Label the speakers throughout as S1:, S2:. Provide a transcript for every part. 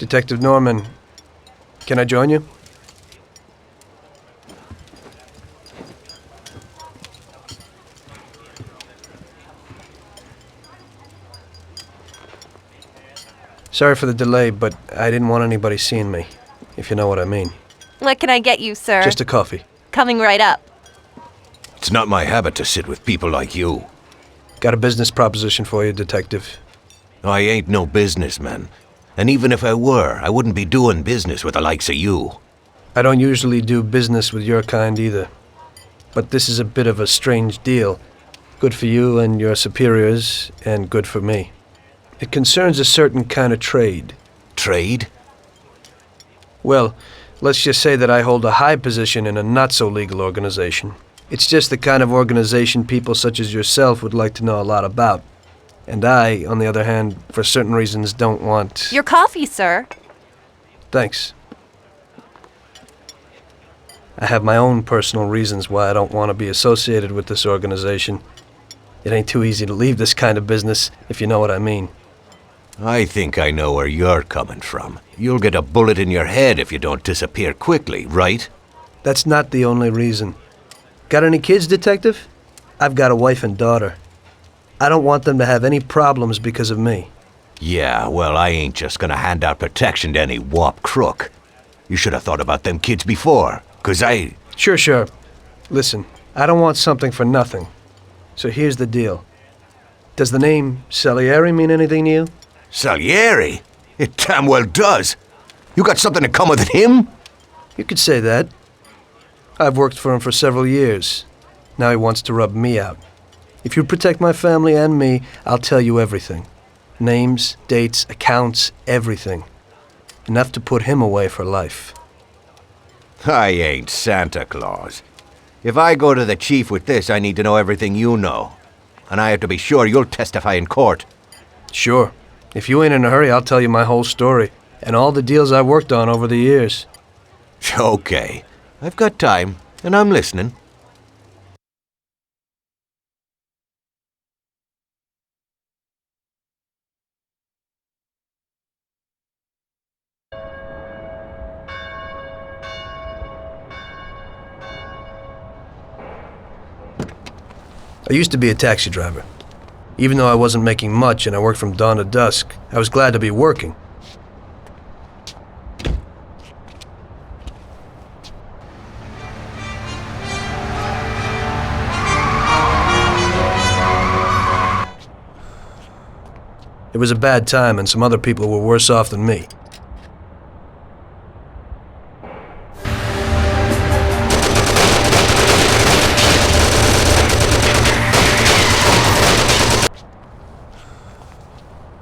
S1: Detective Norman, can I join you? Sorry for the delay, but I didn't want anybody seeing me, if you know what I mean.
S2: What can I get you, sir?
S1: Just a coffee.
S2: Coming right up.
S3: It's not my habit to sit with people like you.
S1: Got a business proposition for you, Detective.
S3: I ain't no businessman. And even if I were, I wouldn't be doing business with the likes of you.
S1: I don't usually do business with your kind either. But this is a bit of a strange deal. Good for you and your superiors, and good for me. It concerns a certain kind of trade.
S3: Trade?
S1: Well, let's just say that I hold a high position in a not-so-legal organization. It's just the kind of organization people such as yourself would like to know a lot about. And I, on the other hand, for certain reasons, don't want...
S2: Your coffee, sir.
S1: Thanks. I have my own personal reasons why I don't want to be associated with this organization. It ain't too easy to leave this kind of business, if you know what I mean.
S3: I think I know where you're coming from. You'll get a bullet in your head if you don't disappear quickly, right?
S1: That's not the only reason. Got any kids, Detective? I've got a wife and daughter. I don't want them to have any problems because of me.
S3: Yeah, well, I ain't just gonna hand out protection to any wop crook. You should have thought about them kids before, 'cause I...
S1: Sure. Listen, I don't want something for nothing. So here's the deal. Does the name Salieri mean anything to you?
S3: Salieri? It damn well does. You got something in common with him?
S1: You could say that. I've worked for him for several years. Now he wants to rub me out. If you protect my family and me, I'll tell you everything. Names, dates, accounts, everything. Enough to put him away for life.
S3: I ain't Santa Claus. If I go to the chief with this, I need to know everything you know. And I have to be sure you'll testify in court.
S1: Sure. If you ain't in a hurry, I'll tell you my whole story. And all the deals I worked on over the years.
S3: Okay. I've got time, and I'm listening.
S1: I used to be a taxi driver. Even though I wasn't making much and I worked from dawn to dusk, I was glad to be working. It was a bad time and some other people were worse off than me.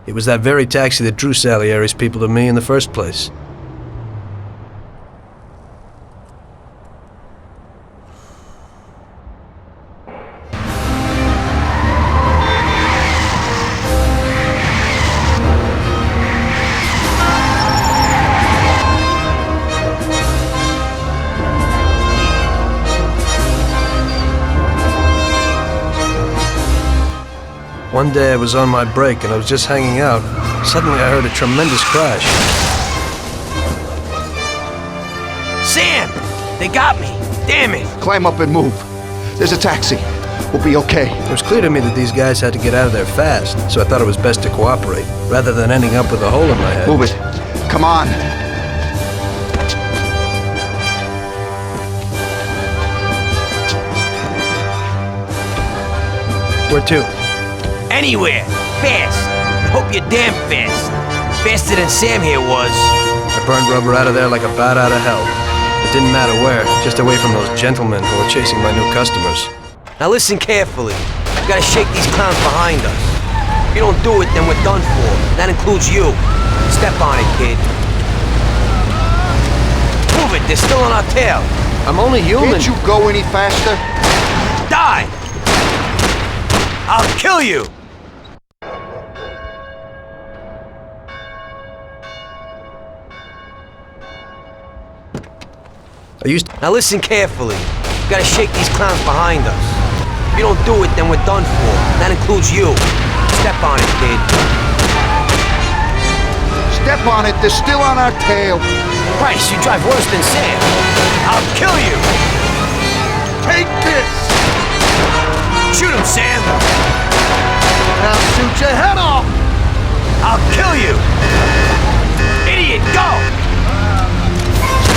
S1: It was that very taxi that drew Salieri's people to me in the first place. One day I was on my break and I was just hanging out. Suddenly I heard a tremendous crash.
S4: Sam! They got me! Damn it!
S5: Climb up and move. There's a taxi. We'll be okay.
S1: It was clear to me that these guys had to get out of there fast, so I thought it was best to cooperate, rather than ending up with a hole in my head.
S5: Move it. Come on.
S1: Where to?
S4: Anywhere! Fast! I hope you're damn fast. Faster than Sam here was.
S1: I burned rubber out of there like a bat out of hell. It didn't matter where, just away from those gentlemen who were chasing my new customers.
S4: Now listen carefully. We gotta shake these clowns behind us. If you don't do it, then we're done for. That includes you. Step on it, kid. Move it, they're still on our tail.
S1: I'm only human.
S5: Can't you go any faster?
S4: Die! I'll kill you! Now listen carefully. We gotta shake these clowns behind us. If you don't do it, then we're done for. That includes you. Step on it, kid.
S5: Step on it, they're still on our tail.
S4: Christ, you drive worse than Sam. I'll kill you!
S5: Take this!
S4: Shoot him, Sam!
S5: I'll shoot your head off!
S4: I'll kill you! Idiot, go!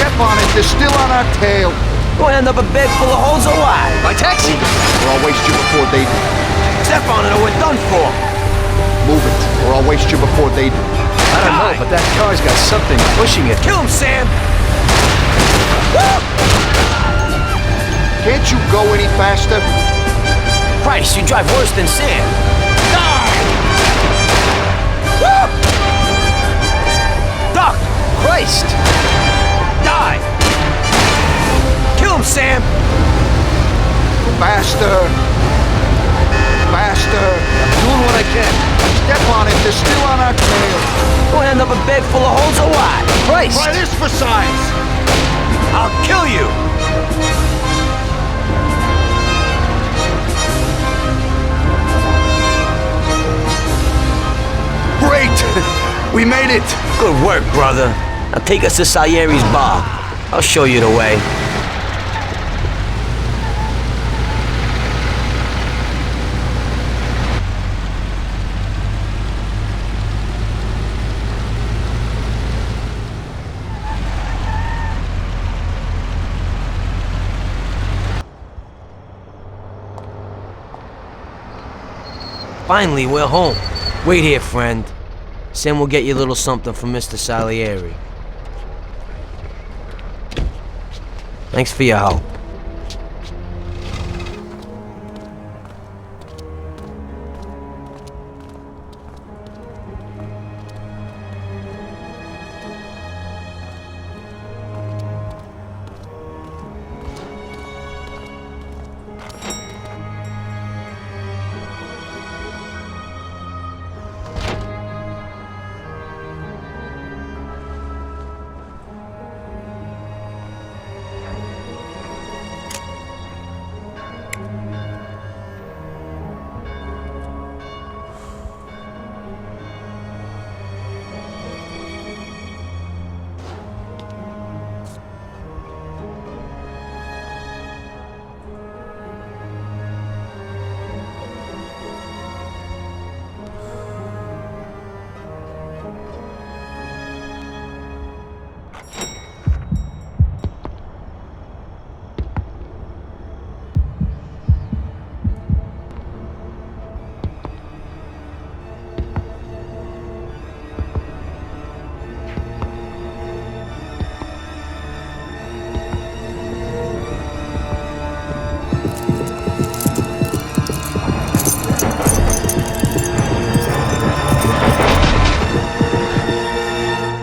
S5: Step on it, they're still on our tail.
S4: We'll end up a bed full of holes or what?
S1: My taxi!
S5: Or I'll waste you before they do.
S4: Step on it or we're done for.
S5: Move it, or I'll waste you before they do.
S1: I don't know, but that car's got something pushing it.
S4: Kill him, Sam! Woo!
S5: Can't you go any faster?
S4: Christ, you drive worse than Sam. Die! Woo! Duck!
S1: Christ!
S4: Die! Kill him, Sam!
S5: Faster! Faster!
S1: Doing what I can.
S5: Step on it, they're still on our tail.
S4: We'll end up a bed full of holes or what?
S1: Christ!
S5: Try this for size!
S4: I'll kill you!
S5: Great! We made it!
S4: Good work, brother. Now take us to Salieri's bar. I'll show you the way. Finally, we're home. Wait here, friend. Sam will get you a little something from Mr. Salieri. Thanks for your help.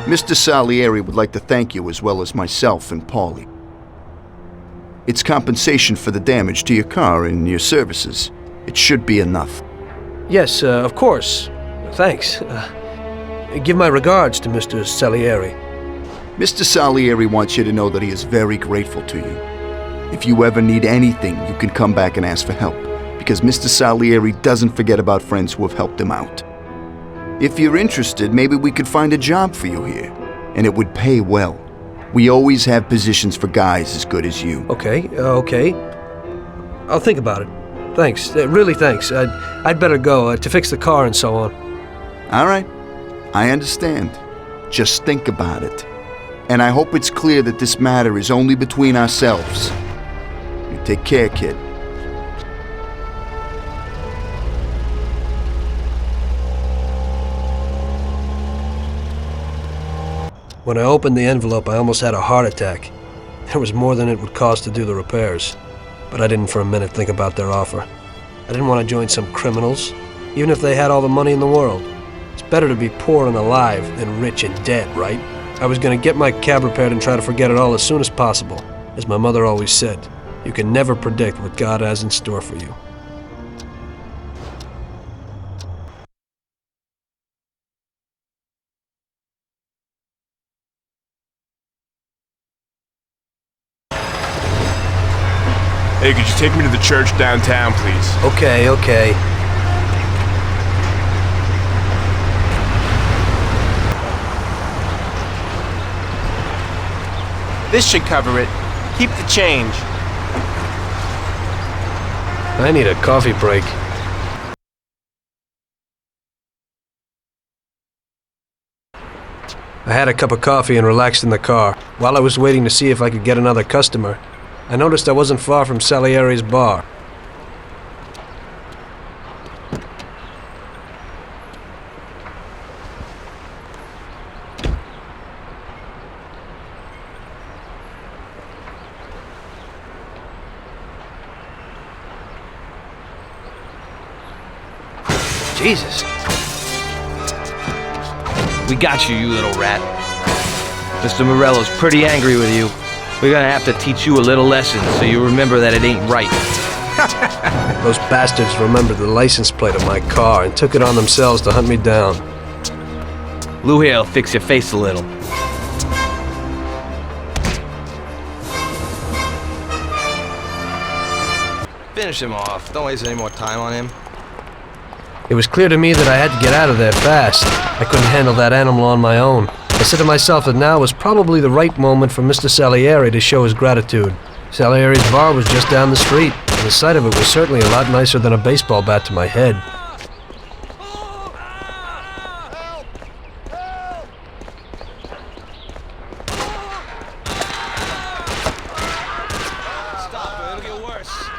S5: Mr. Salieri would like to thank you as well as myself and Paulie. It's compensation for the damage to your car and your services. It should be enough.
S1: Yes, of course. Thanks. Give my regards to Mr. Salieri.
S5: Mr. Salieri wants you to know that he is very grateful to you. If you ever need anything, you can come back and ask for help, because Mr. Salieri doesn't forget about friends who have helped him out. If you're interested, maybe we could find a job for you here, and it would pay well. We always have positions for guys as good as you.
S1: Okay. I'll think about it. Thanks, really thanks. I'd better go to fix the car and so on.
S5: All right, I understand. Just think about it. And I hope it's clear that this matter is only between ourselves. You take care, kid.
S1: When I opened the envelope, I almost had a heart attack. There was more than it would cost to do the repairs. But I didn't for a minute think about their offer. I didn't want to join some criminals, even if they had all the money in the world. It's better to be poor and alive than rich and dead, right? I was going to get my cab repaired and try to forget it all as soon as possible. As my mother always said, you can never predict what God has in store for you.
S6: Hey, could you take me to the church downtown, please?
S1: Okay.
S6: This should cover it. Keep the change.
S1: I need a coffee break. I had a cup of coffee and relaxed in the car. While I was waiting to see if I could get another customer, I noticed I wasn't far from Salieri's bar. Jesus.
S7: We got you, you little rat. Mr. Morello's pretty angry with you. We're gonna have to teach you a little lesson so you remember that it ain't right.
S1: Those bastards remembered the license plate of my car and took it on themselves to hunt me down.
S7: Lou here'll fix your face a little. Finish him off. Don't waste any more time on him.
S1: It was clear to me that I had to get out of there fast. I couldn't handle that animal on my own. I said to myself that now was probably the right moment for Mr. Salieri to show his gratitude. Salieri's bar was just down the street, and the sight of it was certainly a lot nicer than a baseball bat to my head.
S7: Stop it, it'll get worse.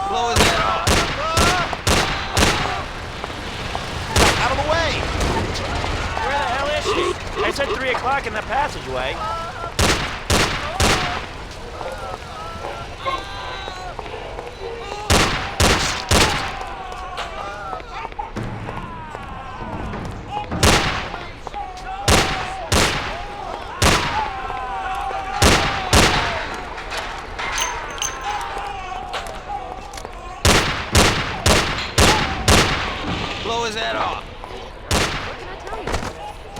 S7: Blow his head off. Out of the way!
S8: Where the hell is she? I said 3 o'clock in the passageway.
S7: Blow his head off.
S9: What can I tell you?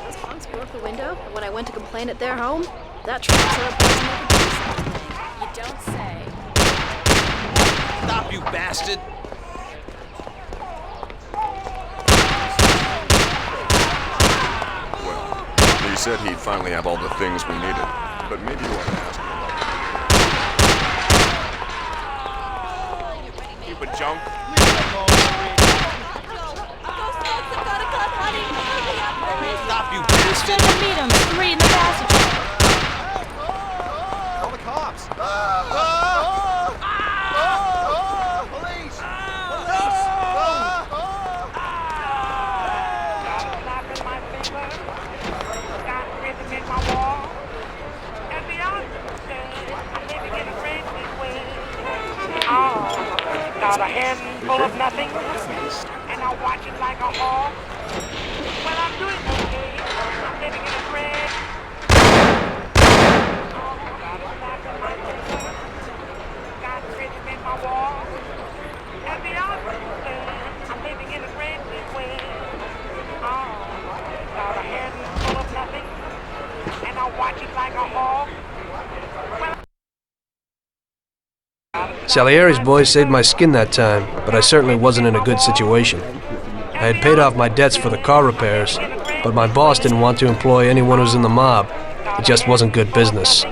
S9: Those punks broke the window, and when I went to complain at their home, that transfer wasn't ever do something. You don't say.
S7: Stop, you bastard!
S10: Well, he said he'd finally have all the things we needed, but maybe you ought to ask him about it.
S6: Stupid junk.
S7: Stop, you bastard!
S2: Meet him. 3 in the passage.
S7: Call the cops! Police!
S8: Got a handful of nothing, and I watch it like a hawk. Well, I'm doing okay. I'm living in a dream. Got a slap in my finger. Got rhythm in my wall. And the I'm living in a great big way. Got a handful of nothing, and I watch it like a hawk.
S1: Salieri's boys saved my skin that time, but I certainly wasn't in a good situation. I had paid off my debts for the car repairs, but my boss didn't want to employ anyone who was in the mob. It just wasn't good business.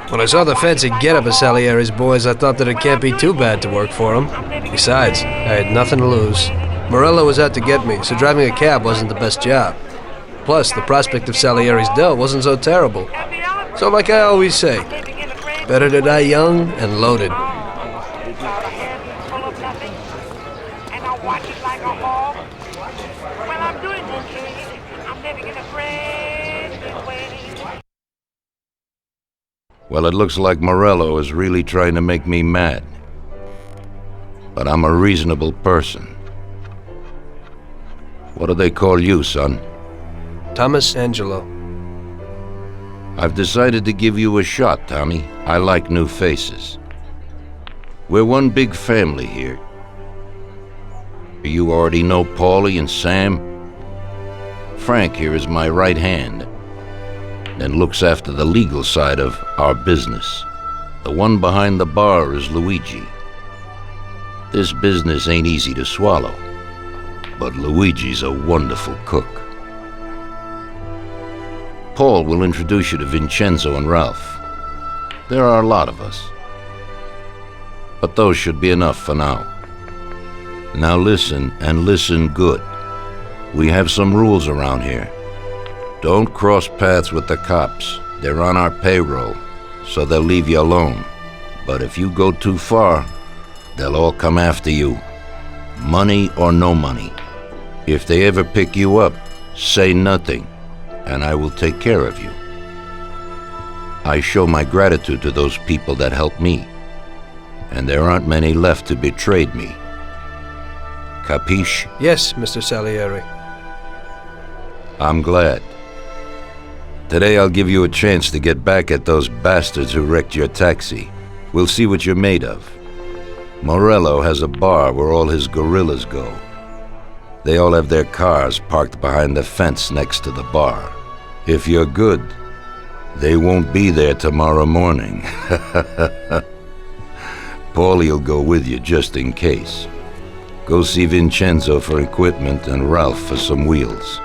S1: When I saw the fancy getup of Salieri's boys, I thought that it can't be too bad to work for them. Besides, I had nothing to lose. Morello was out to get me, so driving a cab wasn't the best job. Plus, the prospect of Salieri's dough wasn't so terrible. So like I always say, better to die young and loaded.
S3: Well, it looks like Morello is really trying to make me mad. But I'm a reasonable person. What do they call you, son?
S1: Thomas Angelo.
S3: I've decided to give you a shot, Tommy. I like new faces. We're one big family here. You already know Paulie and Sam. Frank here is my right hand and looks after the legal side of our business. The one behind the bar is Luigi.
S11: This business ain't easy to swallow, but Luigi's a wonderful cook. Paul will introduce you to Vincenzo and Ralph. There are a lot of us, but those should be enough for now. Now listen, and listen good. We have some rules around here. Don't cross paths with the cops. They're on our payroll, so they'll leave you alone. But if you go too far, they'll all come after you. Money or no money. If they ever pick you up, say nothing, and I will take care of you. I show my gratitude to those people that helped me, and there aren't many left who betrayed me. Capiche?
S1: Yes, Mr. Salieri.
S11: I'm glad. Today I'll give you a chance to get back at those bastards who wrecked your taxi. We'll see what you're made of. Morello has a bar where all his gorillas go. They all have their cars parked behind the fence next to the bar. If you're good, they won't be there tomorrow morning. Paulie'll go with you just in case. Go see Vincenzo for equipment and Ralph for some wheels.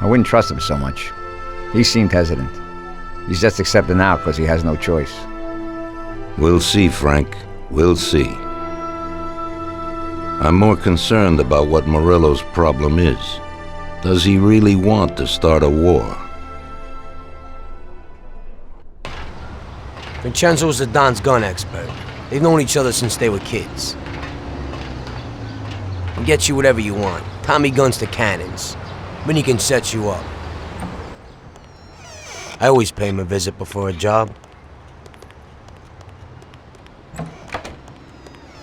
S12: I wouldn't trust him so much. He seemed hesitant. He's just accepting now because he has no choice.
S11: We'll see, Frank. We'll see. I'm more concerned about what Morello's problem is. Does he really want to start a war?
S4: Vincenzo's the Don's gun expert. They've known each other since they were kids. He'll get you whatever you want. Tommy guns to cannons. Then he can set you up. I always pay him a visit before a job.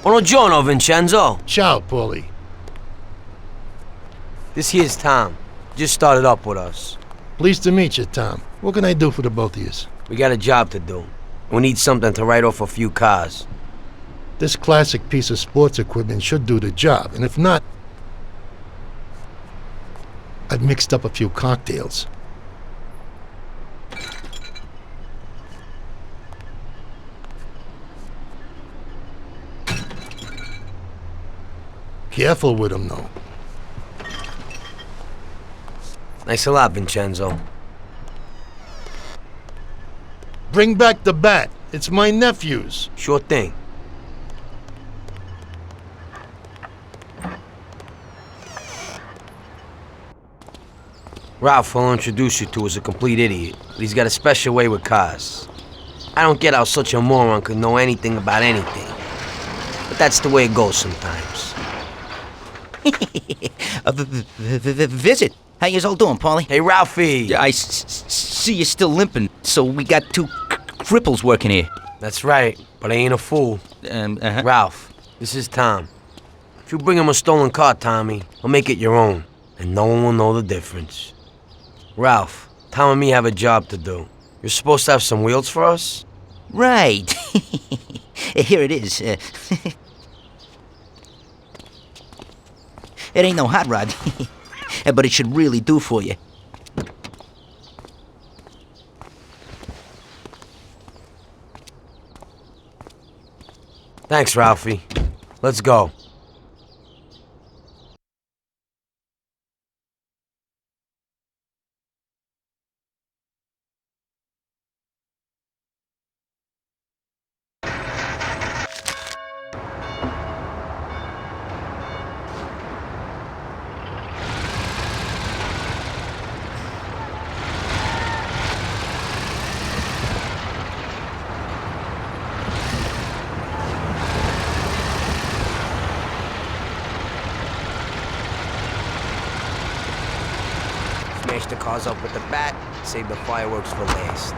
S4: Buongiorno, Vincenzo.
S13: Ciao, Paulie.
S4: This here's Tom. Just started up with us.
S13: Pleased to meet you, Tom. What can I do for the both of you?
S4: We got a job to do. We need something to write off a few cars.
S13: This classic piece of sports equipment should do the job, and if not, I've mixed up a few cocktails. Careful with them, though.
S4: Thanks a lot, Vincenzo.
S13: Bring back the bat. It's my nephew's.
S4: Sure thing. Ralph, I'll introduce you to, is a complete idiot, but he's got a special way with cars. I don't get how such a moron could know anything about anything. But that's the way it goes sometimes.
S14: Visit. How you all doing, Paulie?
S4: Hey, Ralphie.
S14: I see you're still limping, so we got two cripples working here.
S4: That's right, but I ain't a fool. Ralph, this is Tom. If you bring him a stolen car, Tommy, I'll make it your own, and no one will know the difference. Ralph, Tom and me have a job to do. You're supposed to have some wheels for us?
S14: Right. Here it is. It ain't no hot rod, but it should really do for you.
S4: Thanks, Ralphie. Let's go. Smash the cars up with the bat, save the fireworks for last.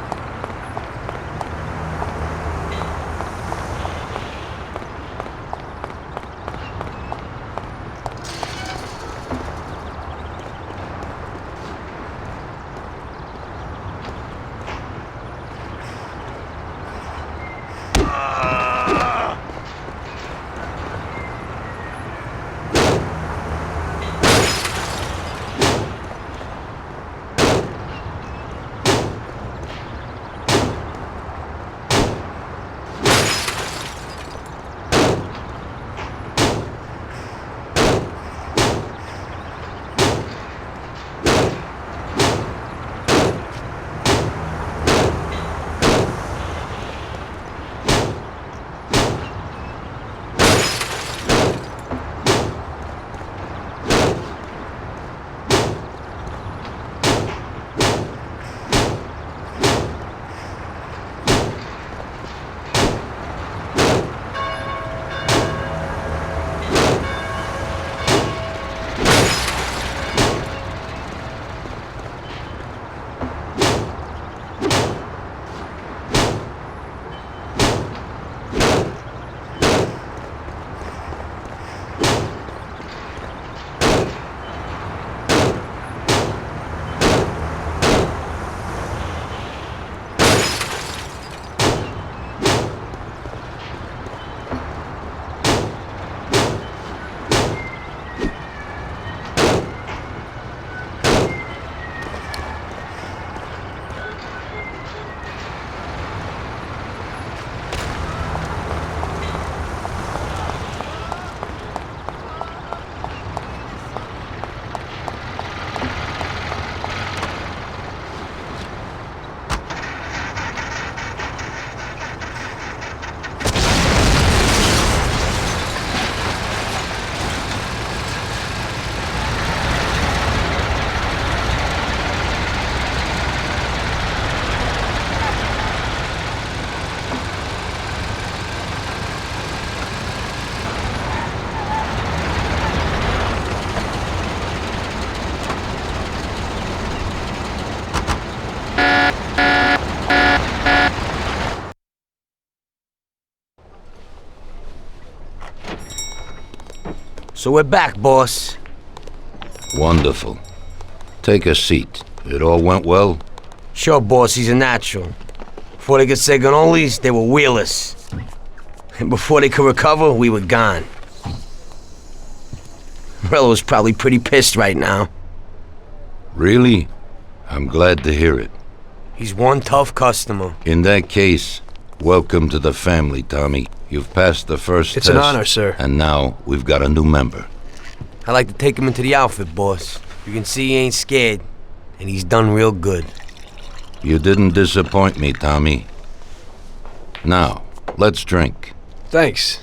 S4: So we're back, boss.
S11: Wonderful. Take a seat. It all went well?
S4: Sure, boss, he's a natural. Before they could say cannolis, they were wheelers. And before they could recover, we were gone. Morello's probably pretty pissed right now.
S11: Really? I'm glad to hear it.
S4: He's one tough customer.
S11: In that case, welcome to the family, Tommy. You've passed the first
S1: It's
S11: test.
S1: an honor, sir.
S11: And now we've got a new member.
S4: I like to take him into the outfit, boss. You can see he ain't scared, and he's done real good.
S11: You didn't disappoint me, Tommy. Now, let's drink.
S1: Thanks.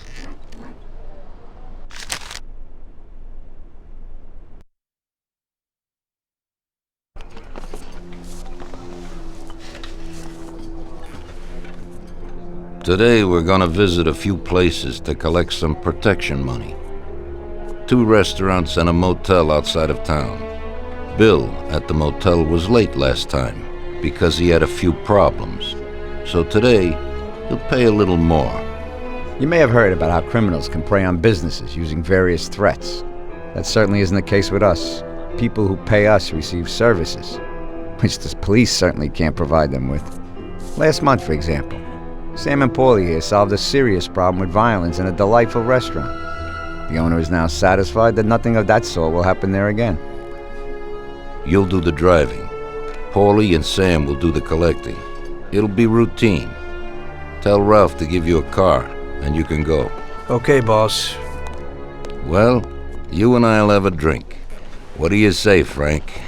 S11: Today we're gonna visit a few places to collect some protection money. 2 restaurants and a motel outside of town. Bill at the motel was late last time because he had a few problems. So today, he'll pay a little more.
S12: You may have heard about how criminals can prey on businesses using various threats. That certainly isn't the case with us. People who pay us receive services, which the police certainly can't provide them with. Last month, for example, Sam and Paulie here solved a serious problem with violence in a delightful restaurant. The owner is now satisfied that nothing of that sort will happen there again.
S11: You'll do the driving. Paulie and Sam will do the collecting. It'll be routine. Tell Ralph to give you a car, and you can go.
S1: Okay, boss.
S11: Well, you and I'll have a drink. What do you say, Frank?